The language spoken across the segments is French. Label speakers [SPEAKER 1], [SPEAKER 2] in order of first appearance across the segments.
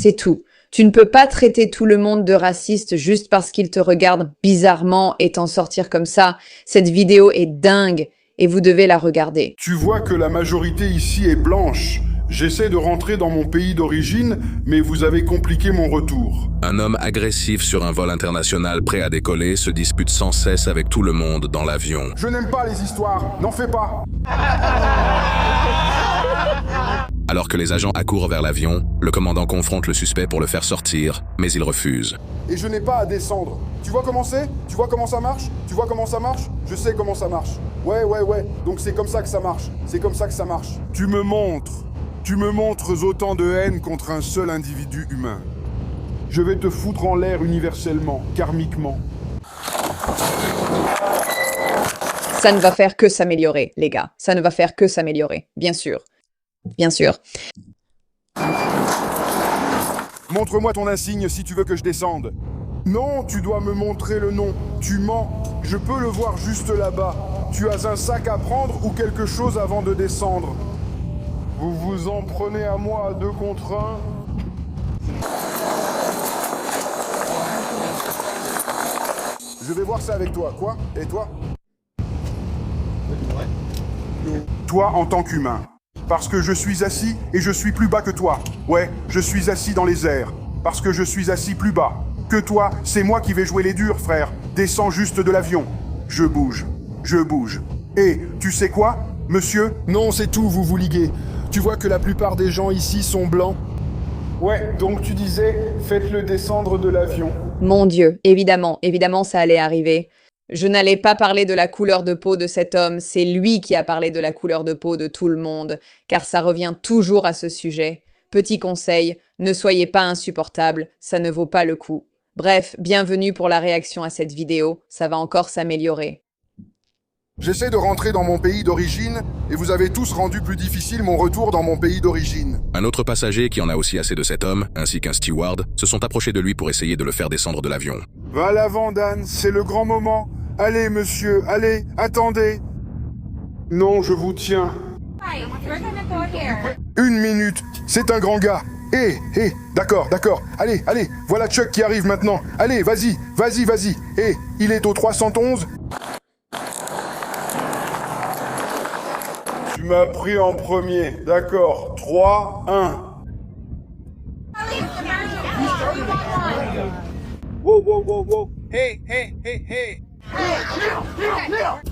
[SPEAKER 1] C'est tout. Tu ne peux pas traiter tout le monde de raciste juste parce qu'il te regarde bizarrement et t'en sortir comme ça. Cette vidéo est dingue et vous devez la regarder.
[SPEAKER 2] Tu vois que la majorité ici est blanche. J'essaie de rentrer dans mon pays d'origine, mais vous avez compliqué mon retour.
[SPEAKER 3] Un homme agressif sur un vol international prêt à décoller se dispute sans cesse avec tout le monde dans l'avion.
[SPEAKER 2] Je n'aime pas les histoires, n'en fais pas.
[SPEAKER 3] Alors que les agents accourent vers l'avion, le commandant confronte le suspect pour le faire sortir, mais il refuse.
[SPEAKER 2] Et je n'ai pas à descendre. Tu vois comment c'est? Tu vois comment ça marche? Tu vois comment ça marche? Je sais comment ça marche. Ouais. Donc c'est comme ça que ça marche. C'est comme ça que ça marche. Tu me montres autant de haine contre un seul individu humain. Je vais te foutre en l'air universellement, karmiquement.
[SPEAKER 1] Ça ne va faire que s'améliorer, les gars. Ça ne va faire que s'améliorer, bien sûr. Bien sûr.
[SPEAKER 2] Montre-moi ton insigne si tu veux que je descende. Non, tu dois me montrer le nom. Tu mens. Je peux le voir juste là-bas. Tu as un sac à prendre ou quelque chose avant de descendre. Vous vous en prenez à moi à 2 contre 1. Je vais voir ça avec toi. Quoi? Et toi? Toi en tant qu'humain. Parce que je suis assis et je suis plus bas que toi. Ouais, je suis assis dans les airs. Parce que je suis assis plus bas. Que toi, c'est moi qui vais jouer les durs, frère. Descends juste de l'avion. Je bouge. Et, tu sais quoi, monsieur? Non, c'est tout, vous vous liguez. Tu vois que la plupart des gens ici sont blancs? Ouais, donc tu disais, faites-le descendre de l'avion.
[SPEAKER 1] Mon Dieu, évidemment, ça allait arriver. Je n'allais pas parler de la couleur de peau de cet homme, c'est lui qui a parlé de la couleur de peau de tout le monde, car ça revient toujours à ce sujet. Petit conseil, ne soyez pas insupportable, ça ne vaut pas le coup. Bref, bienvenue pour la réaction à cette vidéo, ça va encore s'améliorer.
[SPEAKER 2] J'essaie de rentrer dans mon pays d'origine, et vous avez tous rendu plus difficile mon retour dans mon pays d'origine.
[SPEAKER 3] Un autre passager qui en a aussi assez de cet homme, ainsi qu'un steward, se sont approchés de lui pour essayer de le faire descendre de l'avion.
[SPEAKER 2] Va l'avant, Dan, c'est le grand moment. Allez, monsieur, allez, attendez. Non, je vous tiens. 1 minute, c'est un grand gars. D'accord. Allez, voilà Chuck qui arrive maintenant. Allez, vas-y. Il est au 311. Tu m'as pris en premier. D'accord. 3, 1. Wow. Hey.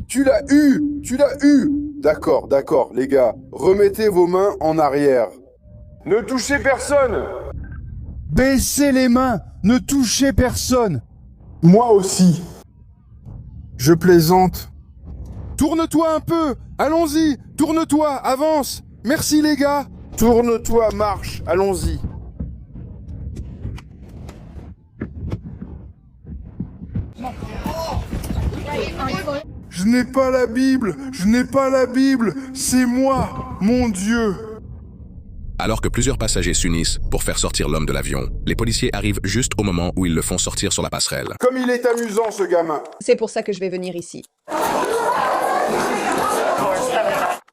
[SPEAKER 2] Tu l'as eu. D'accord, les gars. Remettez vos mains en arrière. Ne touchez personne. Baissez les mains. Ne touchez personne. Moi aussi. Je plaisante. Tourne-toi un peu. Allons-y. Tourne-toi. Avance. Merci les gars. Tourne-toi, marche. Allons-y. Je n'ai pas la Bible. C'est moi, mon Dieu.
[SPEAKER 3] Alors que plusieurs passagers s'unissent pour faire sortir l'homme de l'avion, les policiers arrivent juste au moment où ils le font sortir sur la passerelle.
[SPEAKER 2] Comme il est amusant, ce gamin.
[SPEAKER 1] C'est pour ça que je vais venir ici.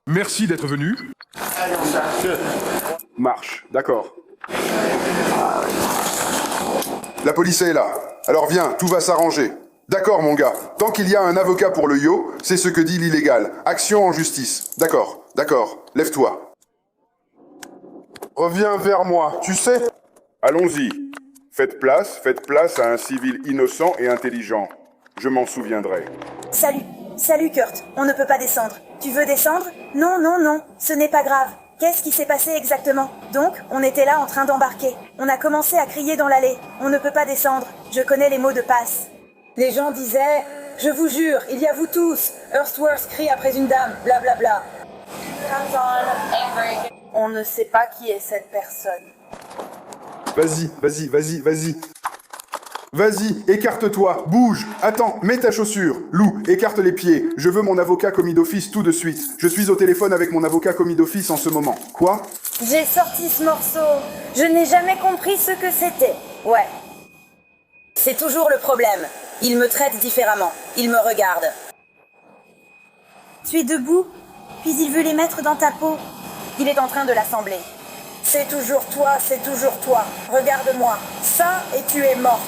[SPEAKER 2] Merci d'être venu. Marche, d'accord. La police est là. Alors viens, tout va s'arranger. D'accord, mon gars. Tant qu'il y a un avocat pour le yo, c'est ce que dit l'illégal. Action en justice. D'accord. Lève-toi. Reviens vers moi, tu sais. Allons-y. Faites place à un civil innocent et intelligent. Je m'en souviendrai.
[SPEAKER 4] Salut Kurt, on ne peut pas descendre. Tu veux descendre? Non, ce n'est pas grave. Qu'est-ce qui s'est passé exactement? Donc, on était là en train d'embarquer. On a commencé à crier dans l'allée. On ne peut pas descendre. Je connais les mots de passe. Les gens disaient « Je vous jure, il y a vous tous !» Earthworth crie après une dame, blablabla. On ne sait pas qui est cette personne.
[SPEAKER 2] Vas-y. Vas-y, écarte-toi, bouge. Attends, mets ta chaussure. Lou, écarte les pieds. Je veux mon avocat commis d'office tout de suite. Je suis au téléphone avec mon avocat commis d'office en ce moment. Quoi?
[SPEAKER 4] J'ai sorti ce morceau. Je n'ai jamais compris ce que c'était. Ouais. C'est toujours le problème. Il me traite différemment. Il me regarde. Tu es debout, puis il veut les mettre dans ta peau. Il est en train de l'assembler. C'est toujours toi, c'est toujours toi. Regarde-moi, ça et tu es morte.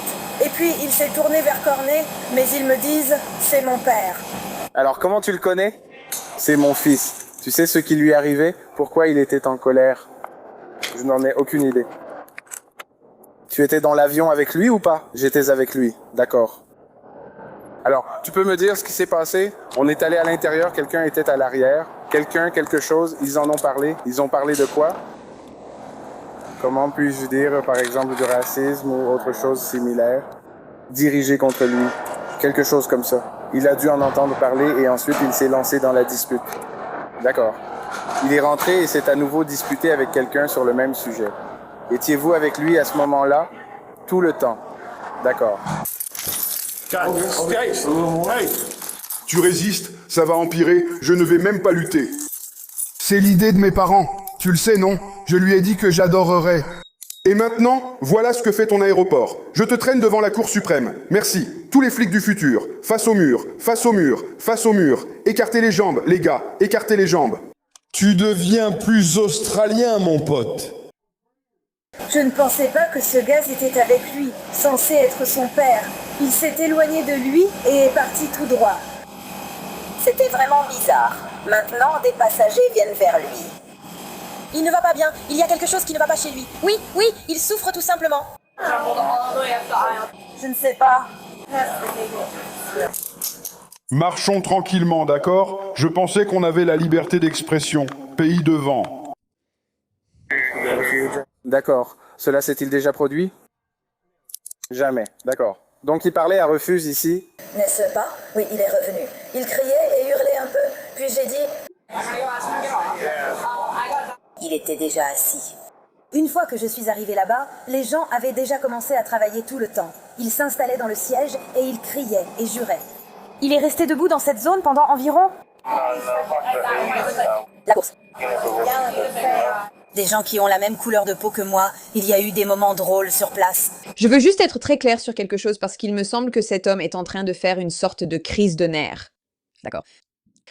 [SPEAKER 4] Et puis il s'est tourné vers Cornet, mais ils me disent, c'est mon père.
[SPEAKER 5] Alors comment tu le connais? C'est mon fils. Tu sais ce qui lui est arrivé? Pourquoi il était en colère? Je n'en ai aucune idée. Tu étais dans l'avion avec lui ou pas? J'étais avec lui, d'accord. Alors, tu peux me dire ce qui s'est passé? On est allé à l'intérieur, quelqu'un était à l'arrière. Quelqu'un, quelque chose, ils en ont parlé. Ils ont parlé de quoi? Comment puis-je dire, par exemple, du racisme ou autre chose similaire? Dirigé contre lui. Quelque chose comme ça. Il a dû en entendre parler et ensuite il s'est lancé dans la dispute. D'accord. Il est rentré et s'est à nouveau disputé avec quelqu'un sur le même sujet. Étiez-vous avec lui à ce moment-là? Tout le temps. D'accord.
[SPEAKER 2] Tu résistes, ça va empirer, je ne vais même pas lutter. C'est l'idée de mes parents, tu le sais non? Je lui ai dit que j'adorerais. Et maintenant, voilà ce que fait ton aéroport. Je te traîne devant la Cour suprême. Merci. Tous les flics du futur. Face au mur, face au mur, face au mur. Écartez les jambes, les gars, écartez les jambes.
[SPEAKER 6] Tu deviens plus australien, mon pote.
[SPEAKER 4] Je ne pensais pas que ce gaz était avec lui, censé être son père. Il s'est éloigné de lui et est parti tout droit. C'était vraiment bizarre. Maintenant, des passagers viennent vers lui.
[SPEAKER 7] Il ne va pas bien, il y a quelque chose qui ne va pas chez lui. Oui, oui, il souffre tout simplement.
[SPEAKER 4] Je ne sais pas.
[SPEAKER 2] Marchons tranquillement, d'accord? Je pensais qu'on avait la liberté d'expression. Pays devant.
[SPEAKER 5] D'accord. Cela s'est-il déjà produit? Jamais. D'accord. Donc il parlait à Refuse ici?
[SPEAKER 4] N'est-ce pas? Oui, il est revenu. Il criait et hurlait un peu. Puis j'ai dit... Il était déjà assis. Une fois que je suis arrivée là-bas, les gens avaient déjà commencé à travailler tout le temps. Ils s'installaient dans le siège et ils criaient et juraient.
[SPEAKER 7] Il est resté debout dans cette zone pendant environ...
[SPEAKER 4] La course. Des gens qui ont la même couleur de peau que moi. Il y a eu des moments drôles sur place.
[SPEAKER 1] Je veux juste être très claire sur quelque chose parce qu'il me semble que cet homme est en train de faire une sorte de crise de nerfs. D'accord.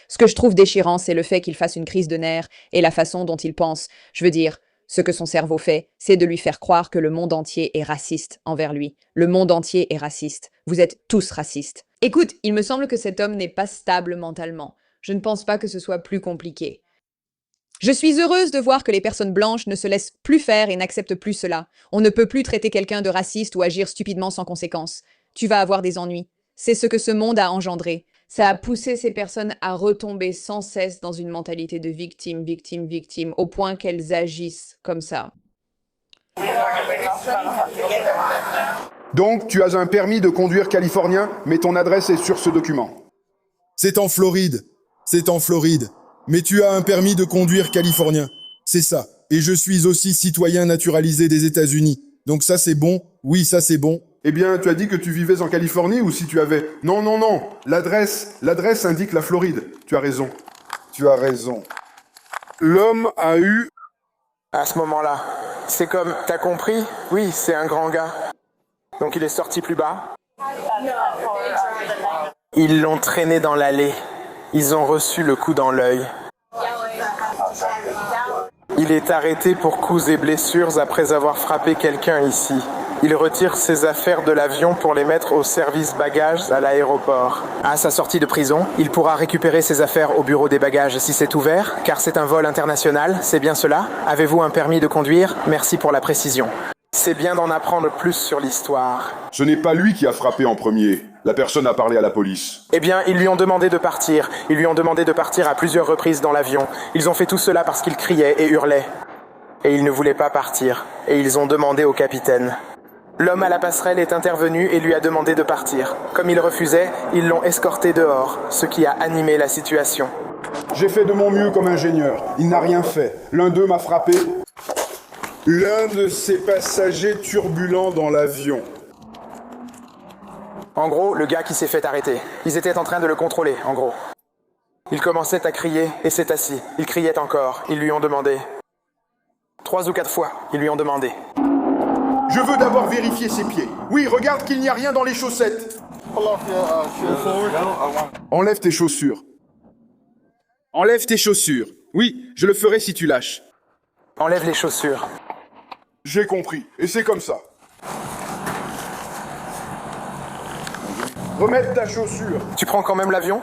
[SPEAKER 1] Ce que je trouve déchirant, c'est le fait qu'il fasse une crise de nerfs et la façon dont il pense. Je veux dire, ce que son cerveau fait, c'est de lui faire croire que le monde entier est raciste envers lui. Le monde entier est raciste. Vous êtes tous racistes. Écoute, il me semble que cet homme n'est pas stable mentalement. Je ne pense pas que ce soit plus compliqué. Je suis heureuse de voir que les personnes blanches ne se laissent plus faire et n'acceptent plus cela. On ne peut plus traiter quelqu'un de raciste ou agir stupidement sans conséquence. Tu vas avoir des ennuis. C'est ce que ce monde a engendré. Ça a poussé ces personnes à retomber sans cesse dans une mentalité de victime, victime, victime, au point qu'elles agissent comme ça.
[SPEAKER 2] Donc, tu as un permis de conduire californien, mais ton adresse est sur ce document.
[SPEAKER 6] C'est en Floride. C'est en Floride. Mais tu as un permis de conduire californien. C'est ça. Et je suis aussi citoyen naturalisé des États-Unis. Donc ça, c'est bon. Oui, ça, c'est bon.
[SPEAKER 2] Eh bien, tu as dit que tu vivais en Californie ou si tu avais... Non, non, non. L'adresse indique la Floride. Tu as raison. Tu as raison. L'homme a eu...
[SPEAKER 5] À ce moment-là, c'est comme, t'as compris? Oui, c'est un grand gars. Donc il est sorti plus bas. Ils l'ont traîné dans l'allée. Ils ont reçu le coup dans l'œil. Il est arrêté pour coups et blessures après avoir frappé quelqu'un ici. Il retire ses affaires de l'avion pour les mettre au service bagages à l'aéroport. À sa sortie de prison, il pourra récupérer ses affaires au bureau des bagages si c'est ouvert, car c'est un vol international, c'est bien cela? Avez-vous un permis de conduire? Merci pour la précision. C'est bien d'en apprendre plus sur l'histoire.
[SPEAKER 2] Ce n'est pas lui qui a frappé en premier. La personne a parlé à la police.
[SPEAKER 5] Eh bien, ils lui ont demandé de partir. Ils lui ont demandé de partir à plusieurs reprises dans l'avion. Ils ont fait tout cela parce qu'il criait et hurlait. Et il ne voulait pas partir. Et ils ont demandé au capitaine. L'homme à la passerelle est intervenu et lui a demandé de partir. Comme il refusait, ils l'ont escorté dehors, ce qui a animé la situation.
[SPEAKER 2] J'ai fait de mon mieux comme ingénieur. Il n'a rien fait. L'un d'eux m'a frappé. L'un de ces passagers turbulents dans l'avion.
[SPEAKER 5] En gros, le gars qui s'est fait arrêter. Ils étaient en train de le contrôler, en gros. Il commençait à crier et s'est assis. Il criait encore. Ils lui ont demandé. 3 ou 4 fois, ils lui ont demandé.
[SPEAKER 2] Je veux d'abord vérifier ses pieds. Oui, regarde qu'il n'y a rien dans les chaussettes. Enlève tes chaussures.
[SPEAKER 8] Enlève tes chaussures. Oui, je le ferai si tu lâches.
[SPEAKER 5] Enlève les chaussures.
[SPEAKER 2] J'ai compris, et c'est comme ça. Remettre ta chaussure.
[SPEAKER 5] Tu prends quand même l'avion?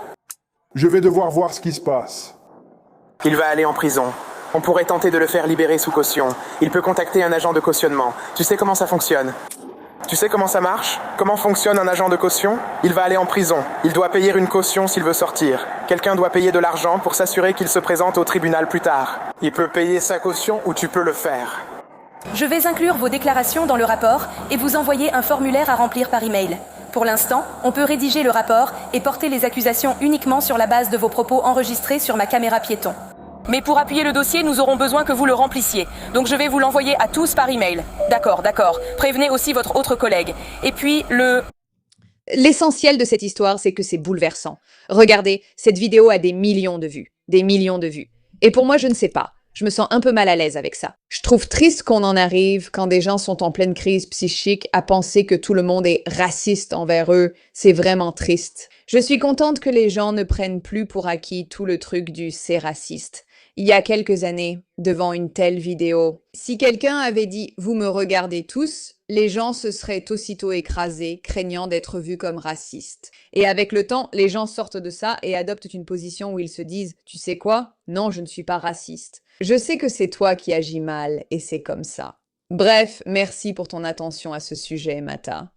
[SPEAKER 2] Je vais devoir voir ce qui se passe.
[SPEAKER 5] Il va aller en prison. On pourrait tenter de le faire libérer sous caution. Il peut contacter un agent de cautionnement. Tu sais comment ça fonctionne? Tu sais comment ça marche? Comment fonctionne un agent de caution? Il va aller en prison. Il doit payer une caution s'il veut sortir. Quelqu'un doit payer de l'argent pour s'assurer qu'il se présente au tribunal plus tard. Il peut payer sa caution ou tu peux le faire.
[SPEAKER 7] Je vais inclure vos déclarations dans le rapport et vous envoyer un formulaire à remplir par email. Pour l'instant, on peut rédiger le rapport et porter les accusations uniquement sur la base de vos propos enregistrés sur ma caméra piéton. Mais pour appuyer le dossier, nous aurons besoin que vous le remplissiez. Donc je vais vous l'envoyer à tous par email. D'accord. Prévenez aussi votre autre collègue. Et puis
[SPEAKER 1] L'essentiel de cette histoire, c'est que c'est bouleversant. Regardez, cette vidéo a des millions de vues. Des millions de vues. Et pour moi, je ne sais pas. Je me sens un peu mal à l'aise avec ça. Je trouve triste qu'on en arrive, quand des gens sont en pleine crise psychique, à penser que tout le monde est raciste envers eux. C'est vraiment triste. Je suis contente que les gens ne prennent plus pour acquis tout le truc du « c'est raciste ». Il y a quelques années, devant une telle vidéo, si quelqu'un avait dit « vous me regardez tous », les gens se seraient aussitôt écrasés, craignant d'être vus comme racistes. Et avec le temps, les gens sortent de ça et adoptent une position où ils se disent « tu sais quoi? Non, je ne suis pas raciste. Je sais que c'est toi qui agis mal et c'est comme ça. » Bref, merci pour ton attention à ce sujet, Mata.